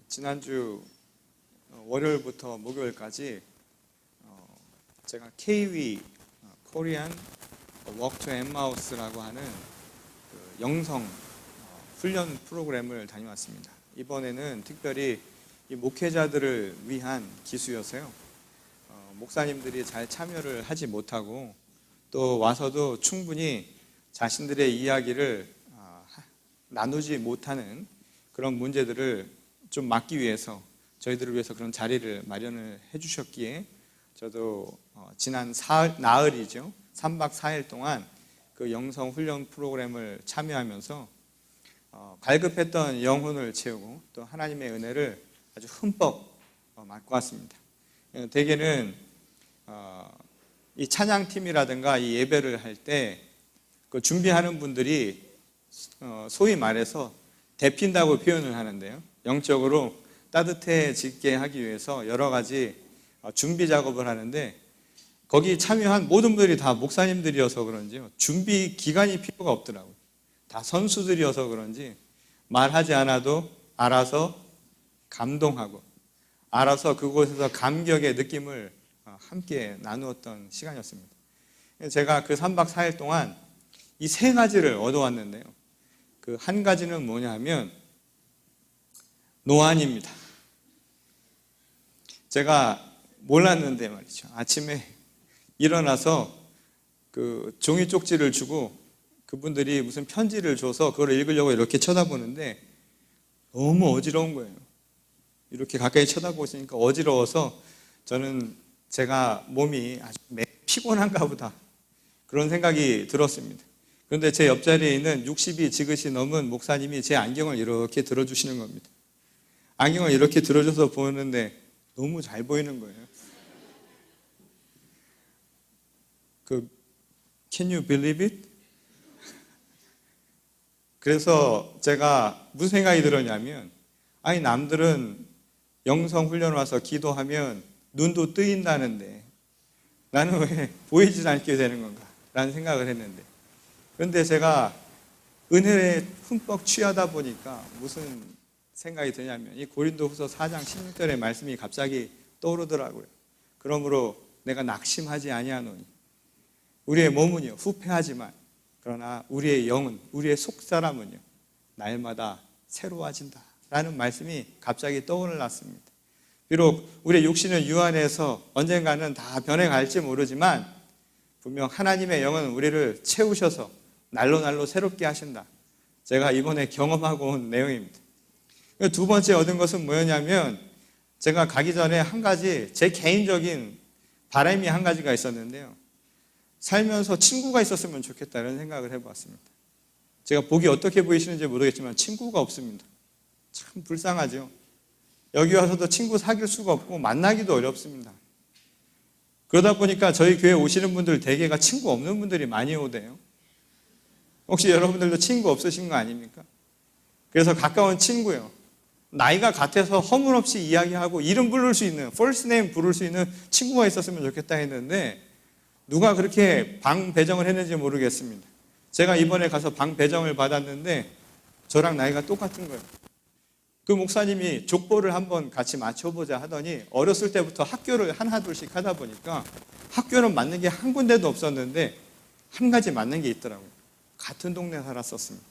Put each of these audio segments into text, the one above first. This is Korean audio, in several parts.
지난주 월요일부터 목요일까지 제가 KW 코리안 워크 투 엠마우스라고 하는 그 영성 훈련 프로그램을 다녀왔습니다. 이번에는 특별히 이 목회자들을 위한 기수여서요. 목사님들이 잘 참여를 하지 못하고 또 와서도 충분히 자신들의 이야기를 나누지 못하는 그런 문제들을 좀 막기 위해서 저희들을 위해서 그런 자리를 마련을 해주셨기에 저도 지난 나흘이죠. 3박 4일 동안 그 영성 훈련 프로그램을 참여하면서 갈급했던 영혼을 채우고 또 하나님의 은혜를 아주 흠뻑 맛고 왔습니다. 대개는 이 찬양팀이라든가 이 예배를 할 때 그 준비하는 분들이 소위 말해서 데핀다고 표현을 하는데요. 영적으로 따뜻해지게 하기 위해서 여러 가지 준비 작업을 하는데 거기 참여한 모든 분들이 다 목사님들이어서 그런지요. 준비 기간이 필요가 없더라고요. 다 선수들이어서 그런지 말하지 않아도 알아서 감동하고 알아서 그곳에서 감격의 느낌을 함께 나누었던 시간이었습니다. 제가 그 3박 4일 동안 이 세 가지를 얻어왔는데요. 그 한 가지는 뭐냐 하면 노안입니다. 제가 몰랐는데 말이죠. 아침에 일어나서 그 종이 쪽지를 주고 그분들이 무슨 편지를 줘서 그걸 읽으려고 이렇게 쳐다보는데 너무 어지러운 거예요. 이렇게 가까이 쳐다보고 있으니까 어지러워서 저는 제가 몸이 아주 피곤한가 보다 그런 생각이 들었습니다. 그런데 제 옆자리에 있는 60이 지긋이 넘은 목사님이 제 안경을 이렇게 들어주시는 겁니다. 안경을 이렇게 들어줘서 보는데 너무 잘 보이는 거예요. Can you believe it? 그래서 제가 무슨 생각이 들었냐면 아니 남들은 영성 훈련 와서 기도하면 눈도 뜨인다는데 나는 왜 보이지 않게 되는 건가 라는 생각을 했는데 그런데 제가 은혜에 흠뻑 취하다 보니까 무슨 생각이 드냐면 이 고린도후서 4장 16절의 말씀이 갑자기 떠오르더라고요. 그러므로 내가 낙심하지 아니하노니 우리의 몸은요 후패하지만 그러나 우리의 영은 우리의 속사람은요 날마다 새로워진다 라는 말씀이 갑자기 떠올랐습니다. 비록 우리의 육신은 유한해서 언젠가는 다 변해갈지 모르지만 분명 하나님의 영은 우리를 채우셔서 날로 새롭게 하신다. 제가 이번에 경험하고 온 내용입니다. 두 번째 얻은 것은 뭐였냐면 제가 가기 전에 한 가지 제 개인적인 바람이 한 가지가 있었는데요. 살면서 친구가 있었으면 좋겠다는 생각을 해보았습니다. 제가 보기 어떻게 보이시는지 모르겠지만 친구가 없습니다. 참 불쌍하죠. 여기 와서도 친구 사귈 수가 없고 만나기도 어렵습니다. 그러다 보니까 저희 교회 오시는 분들 대개가 친구 없는 분들이 많이 오대요. 혹시 여러분들도 친구 없으신 거 아닙니까? 그래서 가까운 친구요. 나이가 같아서 허물없이 이야기하고 이름 부를 수 있는, first name 부를 수 있는 친구가 있었으면 좋겠다 했는데 누가 그렇게 방 배정을 했는지 모르겠습니다. 제가 이번에 가서 방 배정을 받았는데 저랑 나이가 똑같은 거예요. 그 목사님이 족보를 한번 같이 맞춰보자 하더니 어렸을 때부터 학교를 하나둘씩 하다 보니까 학교는 맞는 게 한 군데도 없었는데 한 가지 맞는 게 있더라고요. 같은 동네 살았었습니다.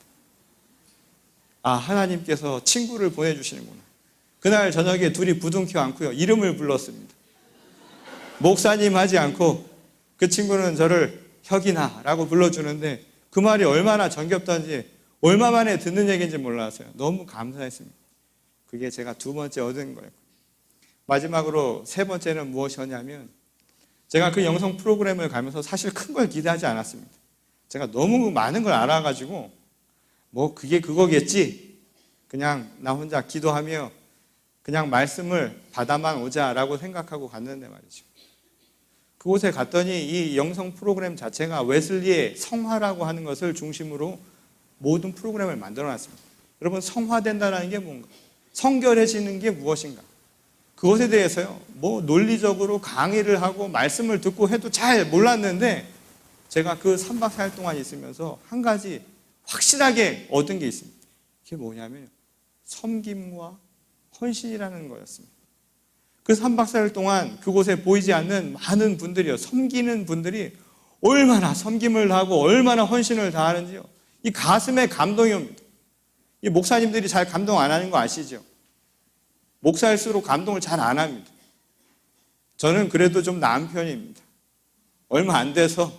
아, 하나님께서 친구를 보내주시는구나. 그날 저녁에 둘이 부둥켜 안고요. 이름을 불렀습니다. 목사님 하지 않고 그 친구는 저를 혁이나라고 불러주는데 그 말이 얼마나 정겹던지 얼마 만에 듣는 얘기인지 몰랐어요. 너무 감사했습니다. 그게 제가 두 번째 얻은 거예요. 마지막으로 세 번째는 무엇이었냐면 제가 그 영성 프로그램을 가면서 사실 큰 걸 기대하지 않았습니다. 제가 너무 많은 걸 알아가지고 뭐 그게 그거겠지. 그냥 나 혼자 기도하며 그냥 말씀을 받아만 오자라고 생각하고 갔는데 말이죠. 그곳에 갔더니 이 영성 프로그램 자체가 웨슬리의 성화라고 하는 것을 중심으로 모든 프로그램을 만들어놨습니다. 여러분 성화된다는 게 뭔가? 성결해지는 게 무엇인가? 그것에 대해서요. 뭐 논리적으로 강의를 하고 말씀을 듣고 해도 잘 몰랐는데 제가 그 3박 4일 동안 있으면서 한 가지 확실하게 얻은 게 있습니다. 그게 뭐냐면 섬김과 헌신이라는 거였습니다. 그 3박 4일 동안 그곳에 보이지 않는 많은 분들이요, 섬기는 분들이 얼마나 섬김을 다하고 얼마나 헌신을 다하는지요, 이 가슴에 감동이 옵니다. 이 목사님들이 잘 감동 안 하는 거 아시죠? 목사일수록 감동을 잘 안 합니다. 저는 그래도 좀 나은 편입니다. 얼마 안 돼서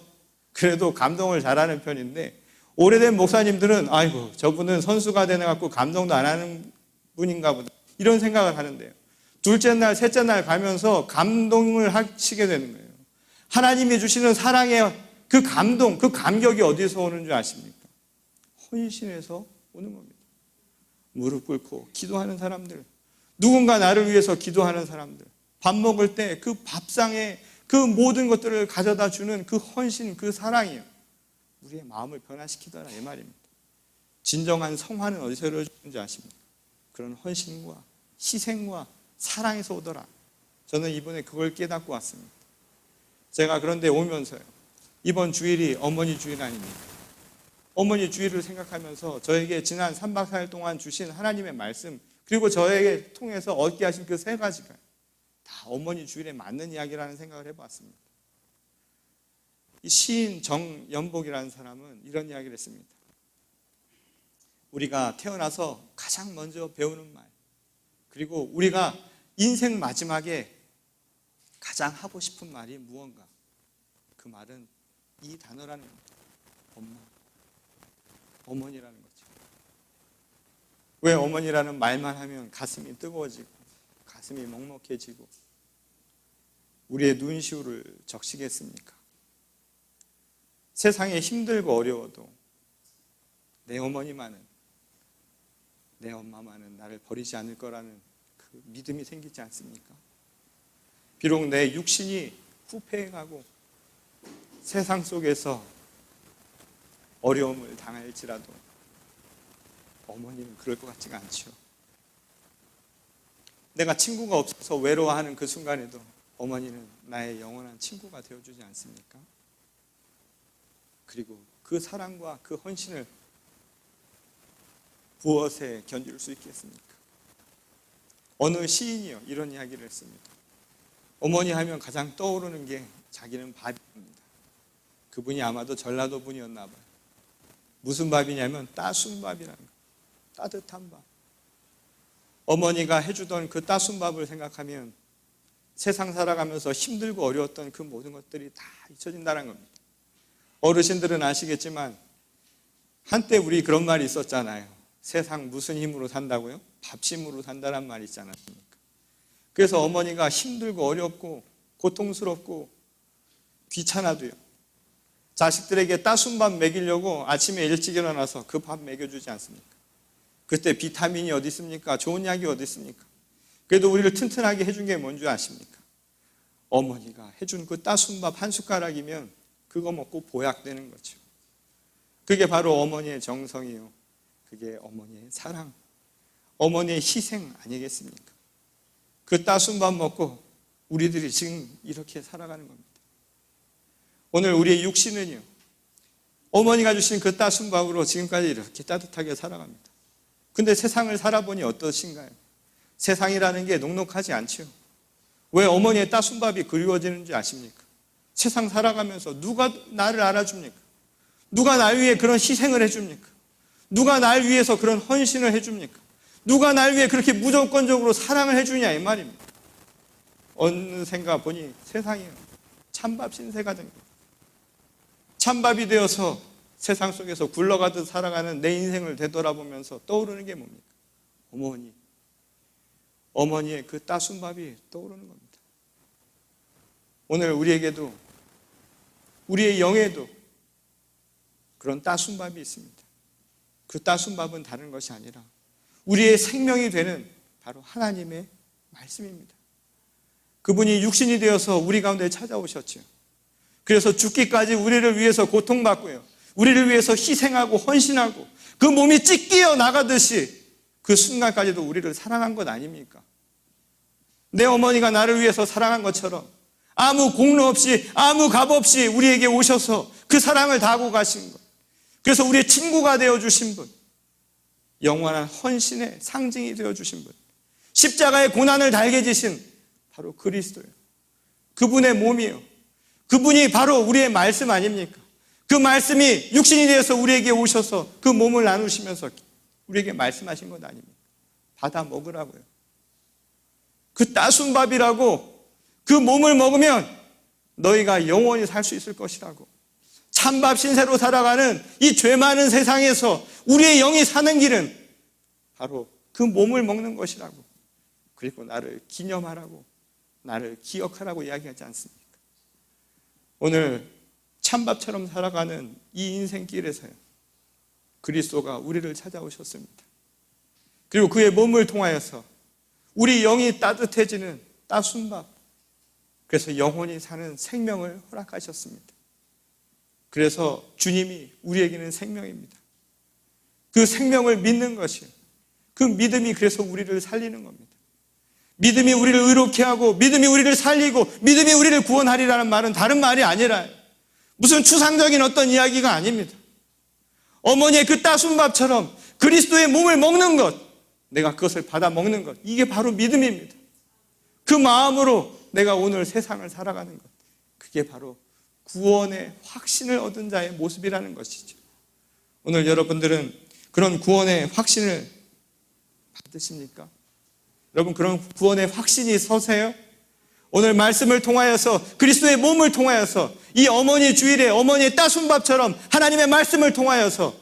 그래도 감동을 잘하는 편인데, 오래된 목사님들은 아이고 저분은 선수가 되어갖고 감동도 안 하는 분인가 보다, 이런 생각을 하는데요, 둘째 날 셋째 날 가면서 감동을 하시게 되는 거예요. 하나님이 주시는 사랑의 그 감동, 그 감격이 어디서 오는 줄 아십니까? 헌신에서 오는 겁니다. 무릎 꿇고 기도하는 사람들, 누군가 나를 위해서 기도하는 사람들, 밥 먹을 때 그 밥상에 그 모든 것들을 가져다 주는 그 헌신, 그 사랑이요, 우리의 마음을 변화시키더라, 이 말입니다. 진정한 성화는 어디서 이루어지는지 아십니까? 그런 헌신과 희생과 사랑에서 오더라. 저는 이번에 그걸 깨닫고 왔습니다. 제가 그런데 오면서요, 이번 주일이 어머니 주일 아닙니까? 어머니 주일을 생각하면서 저에게 지난 3박 4일 동안 주신 하나님의 말씀, 그리고 저에게 통해서 얻게 하신 그 세 가지가 다 어머니 주일에 맞는 이야기라는 생각을 해봤습니다. 이 시인 정연복이라는 사람은 이런 이야기를 했습니다. 우리가 태어나서 가장 먼저 배우는 말, 그리고 우리가 인생 마지막에 가장 하고 싶은 말이 무언가, 그 말은 이 단어라는 겁니다. 엄마, 어머니라는 거죠. 왜 어머니라는 말만 하면 가슴이 뜨거워지고 가슴이 먹먹해지고 우리의 눈시울을 적시겠습니까? 세상에 힘들고 어려워도 내 어머니만은, 내 엄마만은 나를 버리지 않을 거라는 그 믿음이 생기지 않습니까? 비록 내 육신이 후패해가고 세상 속에서 어려움을 당할지라도 어머니는 그럴 것 같지가 않죠. 내가 친구가 없어서 외로워하는 그 순간에도 어머니는 나의 영원한 친구가 되어주지 않습니까? 그리고 그 사랑과 그 헌신을 무엇에 견딜 수 있겠습니까? 어느 시인이요, 이런 이야기를 했습니다. 어머니 하면 가장 떠오르는 게 자기는 밥입니다. 그분이 아마도 전라도 분이었나 봐요. 무슨 밥이냐면 따순 밥이라는 거예요. 따뜻한 밥. 어머니가 해주던 그 따순 밥을 생각하면 세상 살아가면서 힘들고 어려웠던 그 모든 것들이 다 잊혀진다는 겁니다. 어르신들은 아시겠지만 한때 우리 그런 말이 있었잖아요. 세상 무슨 힘으로 산다고요? 밥심으로 산다는 말이 있지 않았습니까? 그래서 어머니가 힘들고 어렵고 고통스럽고 귀찮아도요, 자식들에게 따순 밥 먹이려고 아침에 일찍 일어나서 그 밥 먹여주지 않습니까? 그때 비타민이 어디 있습니까? 좋은 약이 어디 있습니까? 그래도 우리를 튼튼하게 해준 게 뭔지 아십니까? 어머니가 해준 그 따순 밥 한 숟가락이면 그거 먹고 보약되는 거죠. 그게 바로 어머니의 정성이요, 그게 어머니의 사랑, 어머니의 희생 아니겠습니까? 그 따순 밥 먹고 우리들이 지금 이렇게 살아가는 겁니다. 오늘 우리의 육신은요, 어머니가 주신 그 따순 밥으로 지금까지 이렇게 따뜻하게 살아갑니다. 근데 세상을 살아보니 어떠신가요? 세상이라는 게 녹록하지 않죠. 왜 어머니의 따순 밥이 그리워지는지 아십니까? 세상 살아가면서 누가 나를 알아줍니까? 누가 날 위해 그런 희생을 해줍니까? 누가 날 위해서 그런 헌신을 해줍니까? 누가 날 위해 그렇게 무조건적으로 사랑을 해주냐, 이 말입니다. 어느샌가 보니 세상이요, 찬밥 신세가 된 거예요. 찬밥이 되어서 세상 속에서 굴러가듯 살아가는 내 인생을 되돌아보면서 떠오르는 게 뭡니까? 어머니. 어머니의 그 따순 밥이 떠오르는 겁니다. 오늘 우리에게도, 우리의 영에도 그런 따순 밥이 있습니다. 그 따순 밥은 다른 것이 아니라 우리의 생명이 되는 바로 하나님의 말씀입니다. 그분이 육신이 되어서 우리 가운데 찾아오셨죠. 그래서 죽기까지 우리를 위해서 고통받고요, 우리를 위해서 희생하고 헌신하고 그 몸이 찢겨 나가듯이 그 순간까지도 우리를 사랑한 것 아닙니까? 내 어머니가 나를 위해서 사랑한 것처럼 아무 공로 없이 아무 값 없이 우리에게 오셔서 그 사랑을 다하고 가신 것, 그래서 우리의 친구가 되어주신 분, 영원한 헌신의 상징이 되어주신 분, 십자가의 고난을 달게 지신 바로 그리스도예요. 그분의 몸이요. 그분이 바로 우리의 말씀 아닙니까? 그 말씀이 육신이 되어서 우리에게 오셔서 그 몸을 나누시면서 우리에게 말씀하신 것 아닙니까? 받아 먹으라고요. 그 따순 밥이라고, 그 몸을 먹으면 너희가 영원히 살 수 있을 것이라고. 찬밥 신세로 살아가는 이 죄 많은 세상에서 우리의 영이 사는 길은 바로 그 몸을 먹는 것이라고. 그리고 나를 기념하라고, 나를 기억하라고 이야기하지 않습니까? 오늘 찬밥처럼 살아가는 이 인생길에서요, 그리스도가 우리를 찾아오셨습니다. 그리고 그의 몸을 통하여서 우리 영이 따뜻해지는 따순 밥, 그래서 영원히 사는 생명을 허락하셨습니다. 그래서 주님이 우리에게는 생명입니다. 그 생명을 믿는 것이요, 그 믿음이 그래서 우리를 살리는 겁니다. 믿음이 우리를 의롭게 하고 믿음이 우리를 살리고 믿음이 우리를 구원하리라는 말은 다른 말이 아니라 무슨 추상적인 어떤 이야기가 아닙니다. 어머니의 그 따순 밥처럼 그리스도의 몸을 먹는 것, 내가 그것을 받아 먹는 것, 이게 바로 믿음입니다. 그 마음으로 내가 오늘 세상을 살아가는 것, 그게 바로 구원의 확신을 얻은 자의 모습이라는 것이죠. 오늘 여러분들은 그런 구원의 확신을 받으십니까? 여러분, 그런 구원의 확신이 서세요? 오늘 말씀을 통하여서, 그리스도의 몸을 통하여서, 이 어머니 주일에 어머니의 따순 밥처럼 하나님의 말씀을 통하여서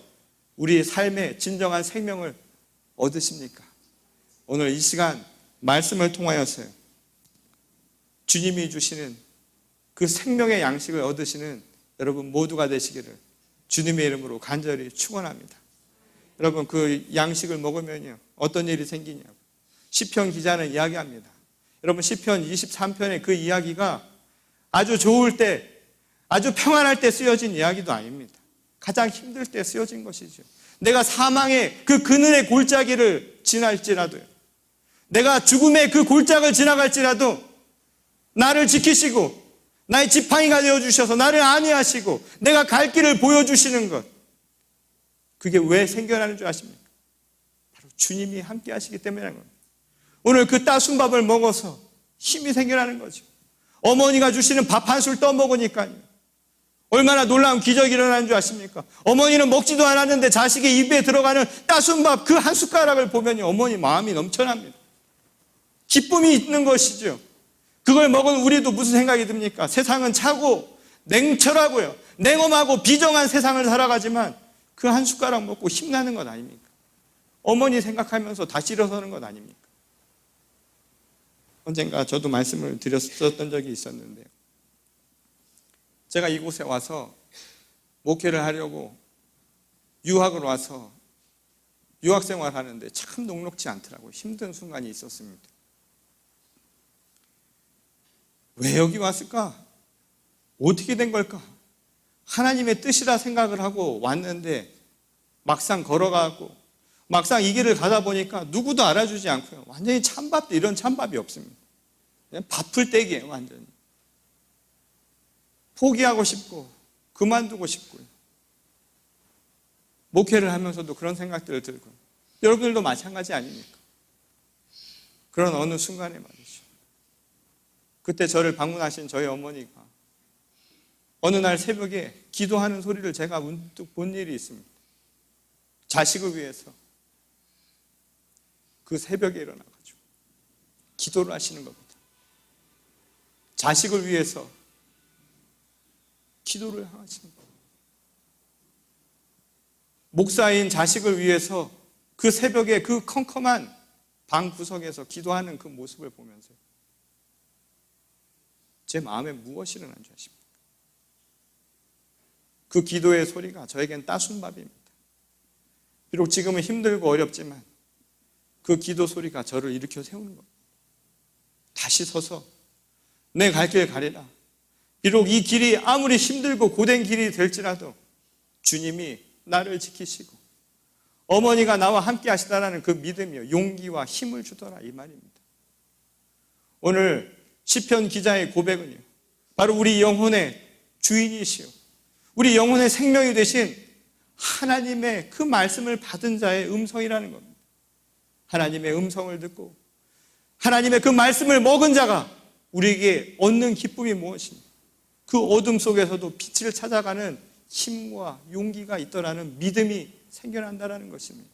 우리의 삶의 진정한 생명을 얻으십니까? 오늘 이 시간 말씀을 통하여서요, 주님이 주시는 그 생명의 양식을 얻으시는 여러분 모두가 되시기를 주님의 이름으로 간절히 축원합니다. 여러분, 그 양식을 먹으면요, 어떤 일이 생기냐고 시편 기자는 이야기합니다. 여러분, 시편 23편의 그 이야기가 아주 좋을 때, 아주 평안할 때 쓰여진 이야기도 아닙니다. 가장 힘들 때 쓰여진 것이죠. 내가 사망의 그 그늘의 골짜기를 지날지라도요, 내가 죽음의 그 골짜기를 지나갈지라도 나를 지키시고 나의 지팡이가 되어주셔서 나를 안위하시고 내가 갈 길을 보여주시는 것, 그게 왜 생겨나는 줄 아십니까? 바로 주님이 함께 하시기 때문이라는 겁니다. 오늘 그 따순 밥을 먹어서 힘이 생겨나는 거죠. 어머니가 주시는 밥 한 술 떠먹으니까요, 얼마나 놀라운 기적이 일어나는 줄 아십니까? 어머니는 먹지도 않았는데 자식의 입에 들어가는 따순 밥 그 한 숟가락을 보면 어머니 마음이 넘쳐납니다. 기쁨이 있는 것이죠. 그걸 먹은 우리도 무슨 생각이 듭니까? 세상은 차고 냉철하고요, 냉엄하고 비정한 세상을 살아가지만 그 한 숟가락 먹고 힘나는 것 아닙니까? 어머니 생각하면서 다시 일어서는 것 아닙니까? 언젠가 저도 말씀을 드렸었던 적이 있었는데요, 제가 이곳에 와서 목회를 하려고 유학을 와서 유학생활 하는데 참 녹록지 않더라고요. 힘든 순간이 있었습니다. 왜 여기 왔을까? 어떻게 된 걸까? 하나님의 뜻이라 생각을 하고 왔는데 막상 걸어가고 막상 이 길을 가다 보니까 누구도 알아주지 않고요, 완전히 찬밥도 이런 찬밥이 없습니다. 그냥 밥풀떼기예요. 완전히 포기하고 싶고 그만두고 싶고요. 목회를 하면서도 그런 생각들을 들고, 여러분들도 마찬가지 아닙니까? 그런 어느 순간에 말이죠, 그때 저를 방문하신 저희 어머니가 어느 날 새벽에 기도하는 소리를 제가 문득 본 일이 있습니다. 자식을 위해서 그 새벽에 일어나가지고 기도를 하시는 겁니다. 자식을 위해서 기도를 하시는 겁니다. 목사인 자식을 위해서 그 새벽에 그 컴컴한 방 구석에서 기도하는 그 모습을 보면서 제 마음에 무엇이 일어난 줄 아십니까? 그 기도의 소리가 저에겐 따순 밥입니다. 비록 지금은 힘들고 어렵지만 그 기도 소리가 저를 일으켜 세우는 겁니다. 다시 서서 내 갈 길 가리라. 비록 이 길이 아무리 힘들고 고된 길이 될지라도 주님이 나를 지키시고 어머니가 나와 함께 하시다라는 그 믿음이요, 용기와 힘을 주더라, 이 말입니다. 오늘 시편 기자의 고백은요, 바로 우리 영혼의 주인이시요, 우리 영혼의 생명이 되신 하나님의 그 말씀을 받은 자의 음성이라는 겁니다. 하나님의 음성을 듣고 하나님의 그 말씀을 먹은 자가 우리에게 얻는 기쁨이 무엇입니까? 그 어둠 속에서도 빛을 찾아가는 힘과 용기가 있더라는 믿음이 생겨난다는 것입니다.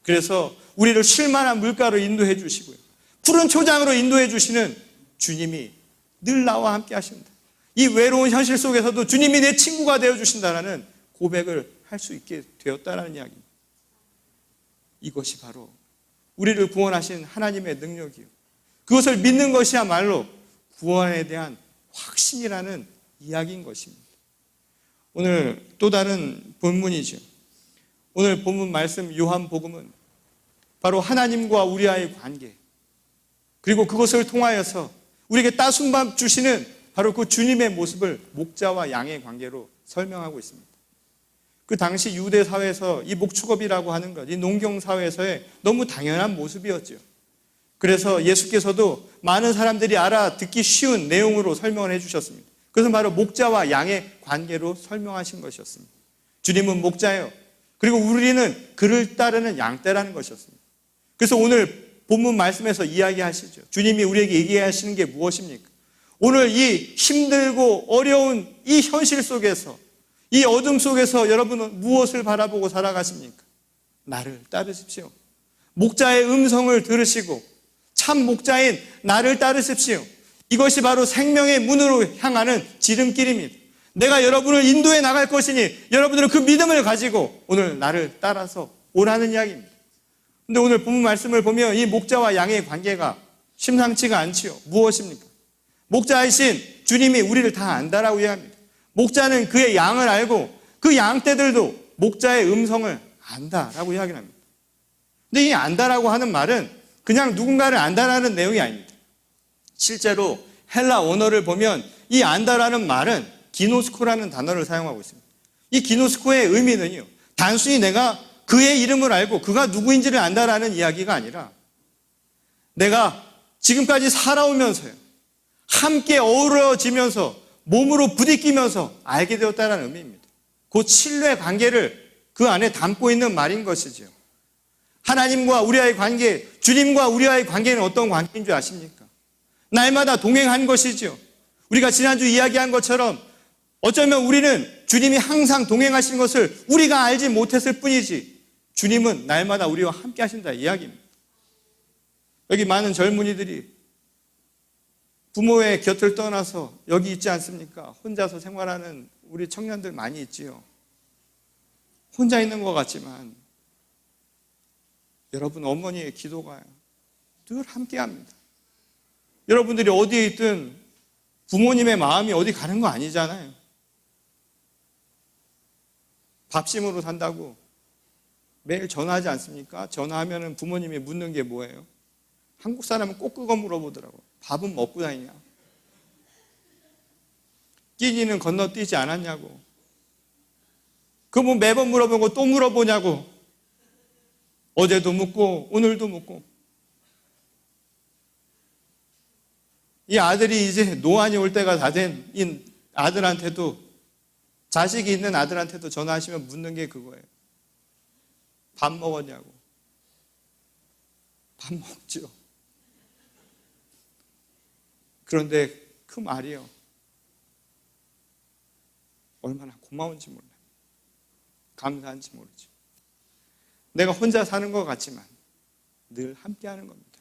그래서 우리를 쉴만한 물가로 인도해 주시고요, 푸른 초장으로 인도해 주시는 주님이 늘 나와 함께 하십니다. 이 외로운 현실 속에서도 주님이 내 친구가 되어 주신다는 고백을 할 수 있게 되었다는 이야기입니다. 이것이 바로 우리를 구원하신 하나님의 능력이요, 그것을 믿는 것이야말로 구원에 대한 확신이라는 이야기인 것입니다. 오늘 또 다른 본문이죠. 오늘 본문 말씀 요한복음은 바로 하나님과 우리와의 관계, 그리고 그것을 통하여서 우리에게 따순 밥 주시는 바로 그 주님의 모습을 목자와 양의 관계로 설명하고 있습니다. 그 당시 유대 사회에서 이 목축업이라고 하는 것, 이 농경 사회에서의 너무 당연한 모습이었죠. 그래서 예수께서도 많은 사람들이 알아듣기 쉬운 내용으로 설명을 해주셨습니다. 그것은 바로 목자와 양의 관계로 설명하신 것이었습니다. 주님은 목자예요. 그리고 우리는 그를 따르는 양떼라는 것이었습니다. 그래서 오늘 본문 말씀에서 이야기하시죠. 주님이 우리에게 얘기하시는 게 무엇입니까? 오늘 이 힘들고 어려운 이 현실 속에서, 이 어둠 속에서 여러분은 무엇을 바라보고 살아가십니까? 나를 따르십시오. 목자의 음성을 들으시고 참 목자인 나를 따르십시오. 이것이 바로 생명의 문으로 향하는 지름길입니다. 내가 여러분을 인도해 나갈 것이니 여러분들은 그 믿음을 가지고 오늘 나를 따라서 오라는 이야기입니다. 근데 오늘 본문 말씀을 보면 이 목자와 양의 관계가 심상치가 않지요. 무엇입니까? 목자이신 주님이 우리를 다 안다라고 이야기합니다. 목자는 그의 양을 알고 그 양떼들도 목자의 음성을 안다라고 이야기를 합니다. 근데 이 안다라고 하는 말은 그냥 누군가를 안다라는 내용이 아닙니다. 실제로 헬라 언어를 보면 이 안다라는 말은 기노스코라는 단어를 사용하고 있습니다. 이 기노스코의 의미는요, 단순히 내가 그의 이름을 알고 그가 누구인지를 안다라는 이야기가 아니라 내가 지금까지 살아오면서요, 함께 어우러지면서 몸으로 부딪히면서 알게 되었다는 의미입니다. 곧 신뢰 관계를 그 안에 담고 있는 말인 것이죠. 하나님과 우리와의 관계, 주님과 우리와의 관계는 어떤 관계인 줄 아십니까? 날마다 동행한 것이죠. 우리가 지난주 이야기한 것처럼 어쩌면 우리는 주님이 항상 동행하신 것을 우리가 알지 못했을 뿐이지 주님은 날마다 우리와 함께 하신다 이야기입니다. 여기 많은 젊은이들이 부모의 곁을 떠나서 여기 있지 않습니까? 혼자서 생활하는 우리 청년들 많이 있지요. 혼자 있는 것 같지만 여러분 어머니의 기도가 늘 함께합니다. 여러분들이 어디에 있든 부모님의 마음이 어디 가는 거 아니잖아요. 밥심으로 산다고 매일 전화하지 않습니까? 전화하면 부모님이 묻는 게 뭐예요? 한국 사람은 꼭 그거 물어보더라고요. 밥은 먹고 다니냐? 끼니는 건너뛰지 않았냐고. 그거 뭐 매번 물어보고 또 물어보냐고. 어제도 묻고 오늘도 묻고. 이 아들이 이제 노안이 올 때가 다 된 이 아들한테도, 자식이 있는 아들한테도 전화하시면 묻는 게 그거예요. 밥 먹었냐고. 밥 먹죠. 그런데 그 말이요, 얼마나 고마운지 몰라요. 감사한지 모르죠. 내가 혼자 사는 것 같지만 늘 함께하는 겁니다.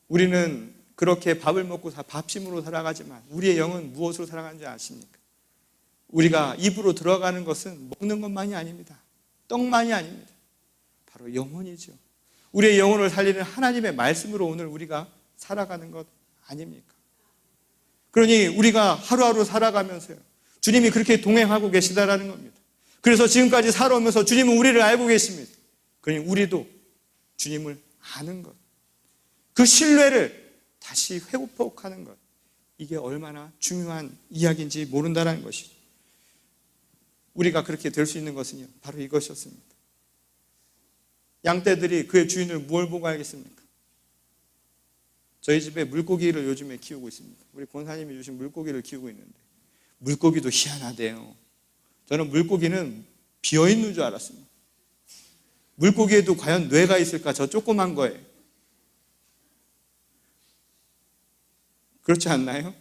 우리는 그렇게 밥을 먹고 밥심으로 살아가지만 우리의 영은 무엇으로 살아가는지 아십니까? 우리가 입으로 들어가는 것은 먹는 것만이 아닙니다. 떡만이 아닙니다. 바로 영혼이죠. 우리의 영혼을 살리는 하나님의 말씀으로 오늘 우리가 살아가는 것 아닙니까? 그러니 우리가 하루하루 살아가면서요, 주님이 그렇게 동행하고 계시다라는 겁니다. 그래서 지금까지 살아오면서 주님은 우리를 알고 계십니다. 그러니 우리도 주님을 아는 것, 그 신뢰를 다시 회복하는 것, 이게 얼마나 중요한 이야기인지 모른다는 것이죠. 우리가 그렇게 될 수 있는 것은요, 바로 이것이었습니다. 양떼들이 그의 주인을 무엇을 보고 알겠습니까? 저희 집에 물고기를 요즘에 키우고 있습니다. 우리 권사님이 주신 물고기를 키우고 있는데 물고기도 희한하대요. 저는 물고기는 비어있는 줄 알았습니다. 물고기에도 과연 뇌가 있을까? 저 조그만 거에. 그렇지 않나요?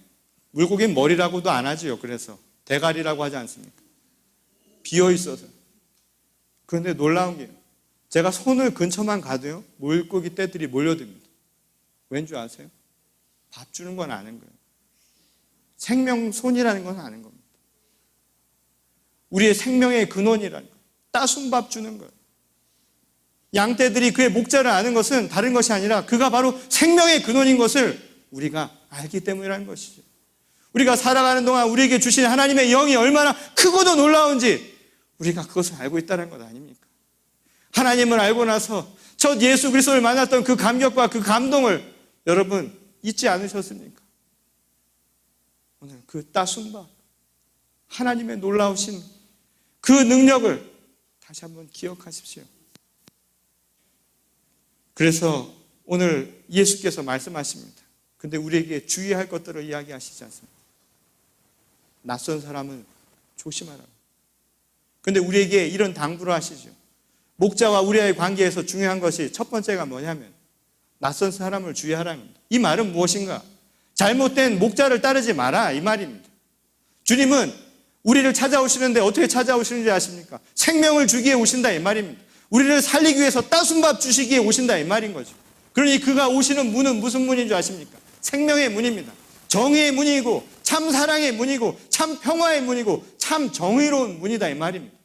물고기는 머리라고도 안 하지요. 그래서 대가리라고 하지 않습니까? 비어 있어서. 그런데 놀라운 게요, 제가 손을 근처만 가도요, 물고기 떼들이 몰려듭니다. 왠 줄 아세요? 밥 주는 건 아는 거예요. 생명손이라는 건 아는 겁니다. 우리의 생명의 근원이라는 거예요. 따순 밥 주는 거예요. 양떼들이 그의 목자를 아는 것은 다른 것이 아니라 그가 바로 생명의 근원인 것을 우리가 알기 때문이라는 것이죠. 우리가 살아가는 동안 우리에게 주신 하나님의 영이 얼마나 크고도 놀라운지 우리가 그것을 알고 있다는 것 아닙니까? 하나님을 알고 나서 첫 예수 그리스도를 만났던 그 감격과 그 감동을 여러분 잊지 않으셨습니까? 오늘 그 따순 밥, 하나님의 놀라우신 그 능력을 다시 한번 기억하십시오. 그래서 오늘 예수께서 말씀하십니다. 근데 우리에게 주의할 것들을 이야기하시지 않습니까? 낯선 사람은 조심하라고. 근데 우리에게 이런 당부를 하시죠. 목자와 우리와의 관계에서 중요한 것이 첫 번째가 뭐냐면 낯선 사람을 주의하라는 겁니다. 이 말은 무엇인가? 잘못된 목자를 따르지 마라, 이 말입니다. 주님은 우리를 찾아오시는데 어떻게 찾아오시는지 아십니까? 생명을 주기에 오신다, 이 말입니다. 우리를 살리기 위해서 따순 밥 주시기에 오신다, 이 말인 거죠. 그러니 그가 오시는 문은 무슨 문인 줄 아십니까? 생명의 문입니다. 정의의 문이고 참 사랑의 문이고 참 평화의 문이고 참 정의로운 문이다, 이 말입니다.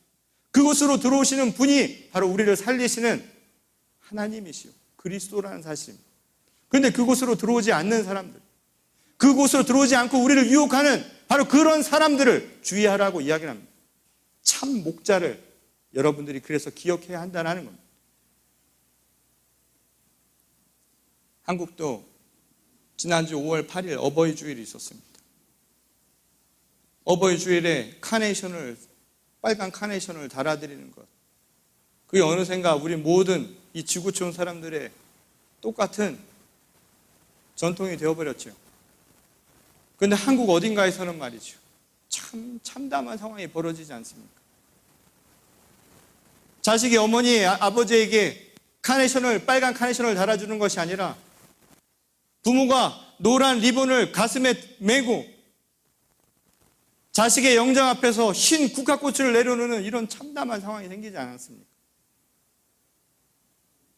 그곳으로 들어오시는 분이 바로 우리를 살리시는 하나님이시오, 그리스도라는 사실입니다. 그런데 그곳으로 들어오지 않는 사람들, 그곳으로 들어오지 않고 우리를 유혹하는 바로 그런 사람들을 주의하라고 이야기를 합니다. 참 목자를 여러분들이 그래서 기억해야 한다는 겁니다. 한국도 지난주 5월 8일 어버이 주일이 있었습니다. 어버이 주일에 빨간 카네이션을 달아드리는 것, 그게 어느샌가 우리 모든 이 지구촌 사람들의 똑같은 전통이 되어버렸죠. 그런데 한국 어딘가에서는 말이죠, 참 참담한 상황이 벌어지지 않습니까? 자식이 어머니, 아버지에게 빨간 카네이션을 달아주는 것이 아니라 부모가 노란 리본을 가슴에 메고 자식의 영장 앞에서 흰 국화꽃을 내려놓는 이런 참담한 상황이 생기지 않았습니까?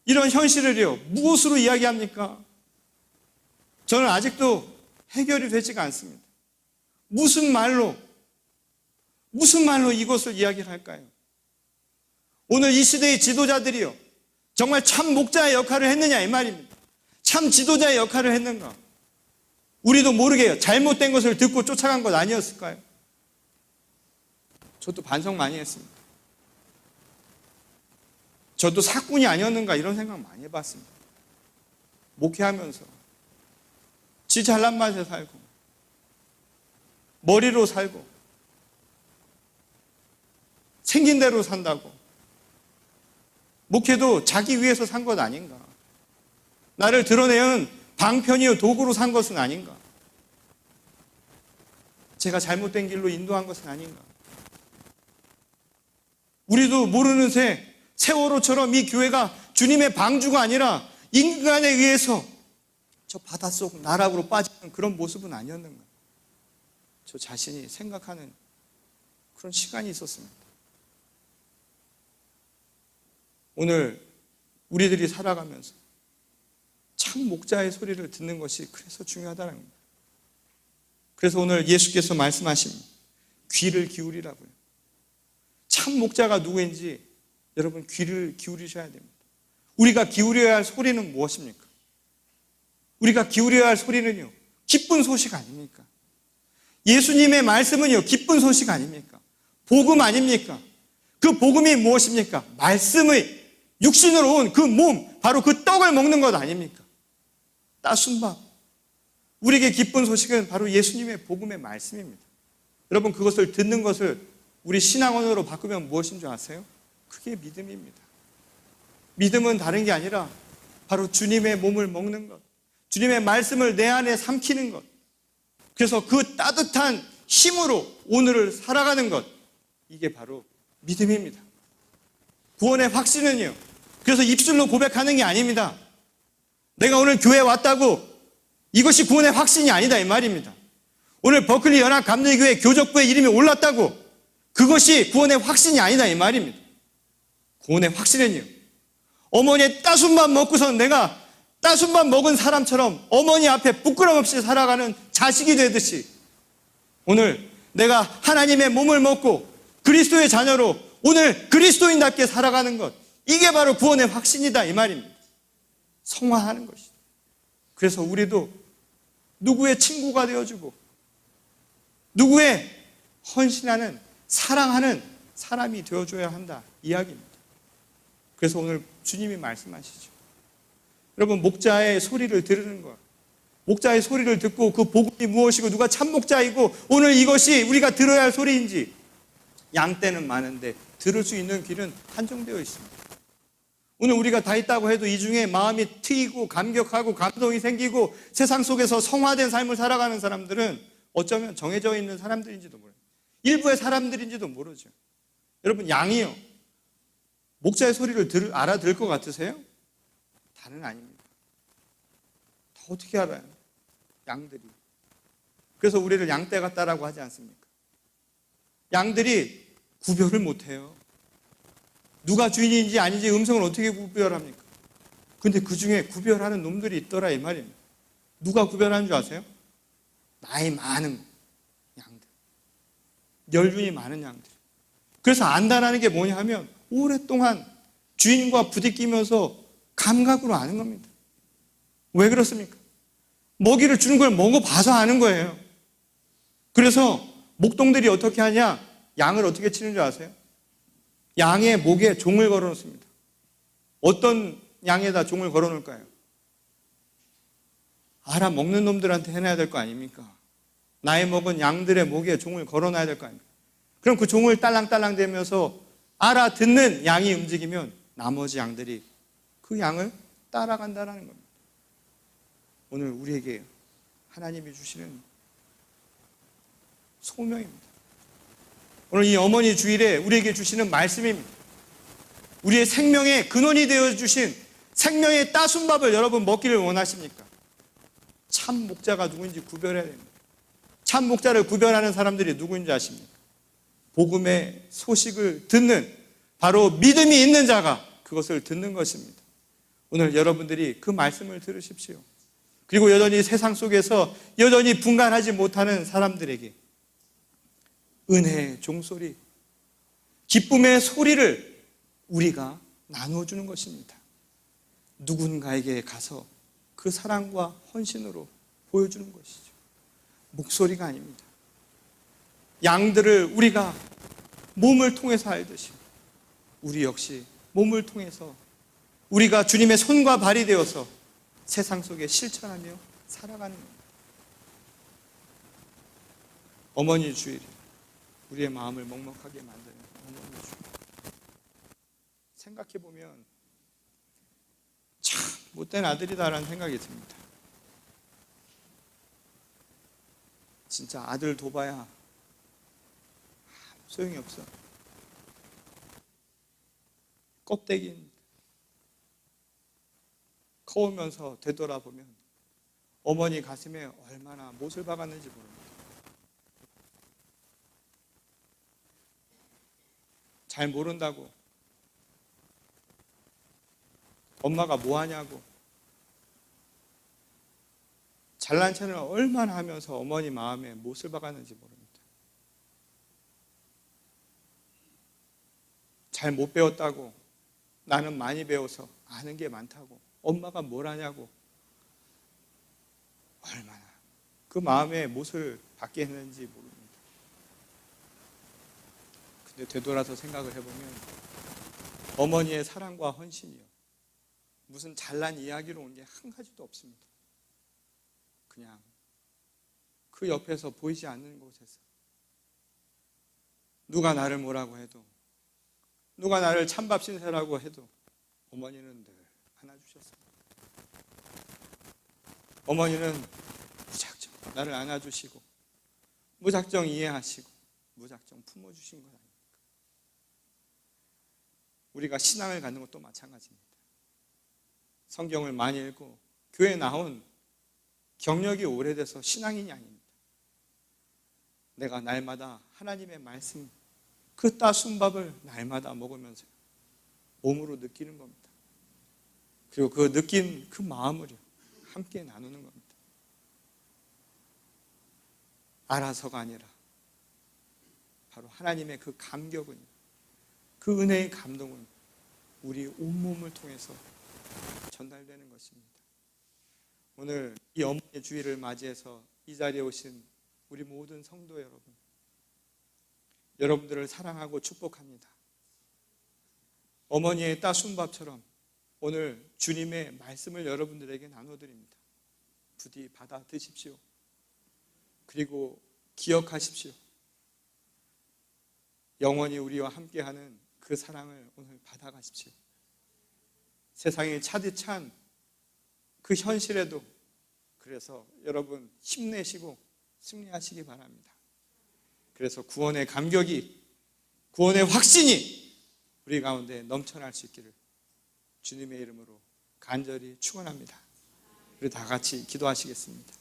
이런 현실을요, 무엇으로 이야기합니까? 저는 아직도 해결이 되지가 않습니다. 무슨 말로 이것을 이야기를 할까요? 오늘 이 시대의 지도자들이요, 정말 참 목자의 역할을 했느냐, 이 말입니다. 참 지도자의 역할을 했는가? 우리도 모르게 잘못된 것을 듣고 쫓아간 것 아니었을까요? 저도 반성 많이 했습니다. 저도 사꾼이 아니었는가 이런 생각 많이 해봤습니다. 목회하면서 지 잘난 맛에 살고 머리로 살고 생긴 대로 산다고, 목회도 자기 위해서 산 것 아닌가? 나를 드러내는 방편이요 도구로 산 것은 아닌가? 제가 잘못된 길로 인도한 것은 아닌가? 우리도 모르는 새 세월호처럼 이 교회가 주님의 방주가 아니라 인간에 의해서 저 바닷속 나락으로 빠지는 그런 모습은 아니었는가? 저 자신이 생각하는 그런 시간이 있었습니다. 오늘 우리들이 살아가면서 참 목자의 소리를 듣는 것이 그래서 중요하다는 겁니다. 그래서 오늘 예수께서 말씀하십니다. 귀를 기울이라고요. 참 목자가 누구인지 여러분 귀를 기울이셔야 됩니다. 우리가 기울여야 할 소리는 무엇입니까? 우리가 기울여야 할 소리는요, 기쁜 소식 아닙니까? 예수님의 말씀은요, 기쁜 소식 아닙니까? 복음 아닙니까? 그 복음이 무엇입니까? 말씀의 육신으로 온 그 몸, 바로 그 떡을 먹는 것 아닙니까? 따순 밥. 우리에게 기쁜 소식은 바로 예수님의 복음의 말씀입니다. 여러분, 그것을 듣는 것을 우리 신앙 언어로 바꾸면 무엇인 줄 아세요? 그게 믿음입니다. 믿음은 다른 게 아니라 바로 주님의 몸을 먹는 것, 주님의 말씀을 내 안에 삼키는 것, 그래서 그 따뜻한 힘으로 오늘을 살아가는 것, 이게 바로 믿음입니다. 구원의 확신은요, 그래서 입술로 고백하는 게 아닙니다. 내가 오늘 교회에 왔다고 이것이 구원의 확신이 아니다 이 말입니다. 오늘 버클리 연합감리교회 교적부에 이름이 올랐다고 그것이 구원의 확신이 아니다 이 말입니다. 구원의 확신은요, 어머니의 따순밥 먹고선 내가 따순밥 먹은 사람처럼 어머니 앞에 부끄럼 없이 살아가는 자식이 되듯이 오늘 내가 하나님의 몸을 먹고 그리스도의 자녀로 오늘 그리스도인답게 살아가는 것, 이게 바로 구원의 확신이다 이 말입니다. 성화하는 것이죠. 그래서 우리도 누구의 친구가 되어주고 누구의 헌신하는 사랑하는 사람이 되어줘야 한다 이야기입니다. 그래서 오늘 주님이 말씀하시죠. 여러분, 목자의 소리를 들으는 것, 목자의 소리를 듣고 그 복음이 무엇이고 누가 참 목자이고 오늘 이것이 우리가 들어야 할 소리인지, 양떼는 많은데 들을 수 있는 귀는 한정되어 있습니다. 오늘 우리가 다 있다고 해도 이 중에 마음이 트이고 감격하고 감동이 생기고 세상 속에서 성화된 삶을 살아가는 사람들은 어쩌면 정해져 있는 사람들인지도 모르요. 일부의 사람들인지도 모르죠. 여러분, 양이요, 목자의 소리를 알아들을 것 같으세요? 다는 아닙니다. 다 어떻게 알아요? 양들이. 그래서 우리를 양떼 같다라고 하지 않습니까? 양들이 구별을 못해요. 누가 주인인지 아닌지 음성을 어떻게 구별합니까? 근데 그 중에 구별하는 놈들이 있더라 이 말입니다. 누가 구별하는 줄 아세요? 나이 많은 양들, 연륜이 많은 양들. 그래서 안다라는 게 뭐냐 하면 오랫동안 주인과 부딪히면서 감각으로 아는 겁니다. 왜 그렇습니까? 먹이를 주는 걸 먹어봐서 아는 거예요. 그래서 목동들이 어떻게 하냐? 양을 어떻게 치는 줄 아세요? 양의 목에 종을 걸어 놓습니다. 어떤 양에다 종을 걸어 놓을까요? 알아먹는 놈들한테 해놔야 될 거 아닙니까? 나이 먹은 양들의 목에 종을 걸어 놔야 될 거 아닙니까? 그럼 그 종을 딸랑딸랑 대면서 알아듣는 양이 움직이면 나머지 양들이 그 양을 따라간다는 겁니다. 오늘 우리에게 하나님이 주시는 소명입니다. 오늘 이 어머니 주일에 우리에게 주시는 말씀입니다. 우리의 생명의 근원이 되어주신 생명의 따순밥을 여러분 먹기를 원하십니까? 참 목자가 누구인지 구별해야 됩니다. 참 목자를 구별하는 사람들이 누구인지 아십니까? 복음의 소식을 듣는, 바로 믿음이 있는 자가 그것을 듣는 것입니다. 오늘 여러분들이 그 말씀을 들으십시오. 그리고 여전히 세상 속에서 여전히 분간하지 못하는 사람들에게 은혜의 종소리, 기쁨의 소리를 우리가 나누어주는 것입니다. 누군가에게 가서 그 사랑과 헌신으로 보여주는 것이죠. 목소리가 아닙니다. 양들을 우리가 몸을 통해서 알듯이 우리 역시 몸을 통해서 우리가 주님의 손과 발이 되어서 세상 속에 실천하며 살아가는 겁니다. 어머니 주일이 우리의 마음을 먹먹하게 만드는 어머니 주일. 생각해보면 참 못된 아들이다라는 생각이 듭니다. 진짜 아들 둬봐야 소용이 없어. 껍데기입니다. 커오면서 되돌아보면 어머니 가슴에 얼마나 못을 박았는지 모릅니다. 잘 모른다고, 엄마가 뭐 하냐고, 잘난 체를 얼마나 하면서 어머니 마음에 못을 박았는지 모릅니다. 잘 못 배웠다고, 나는 많이 배워서 아는 게 많다고, 엄마가 뭘 하냐고, 얼마나 그 마음에 못을 받게 했는지 모릅니다. 근데 되돌아서 생각을 해보면 어머니의 사랑과 헌신이요, 무슨 잘난 이야기로 온 게 한 가지도 없습니다. 그냥 그 옆에서 보이지 않는 곳에서 누가 나를 뭐라고 해도, 누가 나를 찬밥 신세라고 해도 어머니는 늘 안아주셨습니다. 어머니는 무작정 나를 안아주시고 무작정 이해하시고 무작정 품어주신 것 아닙니까? 우리가 신앙을 갖는 것도 마찬가지입니다. 성경을 많이 읽고 교회에 나온 경력이 오래돼서 신앙인이 아닙니다. 내가 날마다 하나님의 말씀, 그 따순 밥을 날마다 먹으면서 몸으로 느끼는 겁니다. 그리고 그 느낀 그 마음을 함께 나누는 겁니다. 알아서가 아니라 바로 하나님의 그 감격은, 그 은혜의 감동은 우리 온몸을 통해서 전달되는 것입니다. 오늘 이 어머니의 주일을 맞이해서 이 자리에 오신 우리 모든 성도 여러분, 여러분들을 사랑하고 축복합니다. 어머니의 따순 밥처럼 오늘 주님의 말씀을 여러분들에게 나눠드립니다. 부디 받아 드십시오. 그리고 기억하십시오. 영원히 우리와 함께하는 그 사랑을 오늘 받아가십시오. 세상이 차디 찬 그 현실에도 그래서 여러분 힘내시고 승리하시기 바랍니다. 그래서 구원의 감격이, 구원의 확신이 우리 가운데 넘쳐날 수 있기를 주님의 이름으로 간절히 축원합니다. 우리 다 같이 기도하시겠습니다.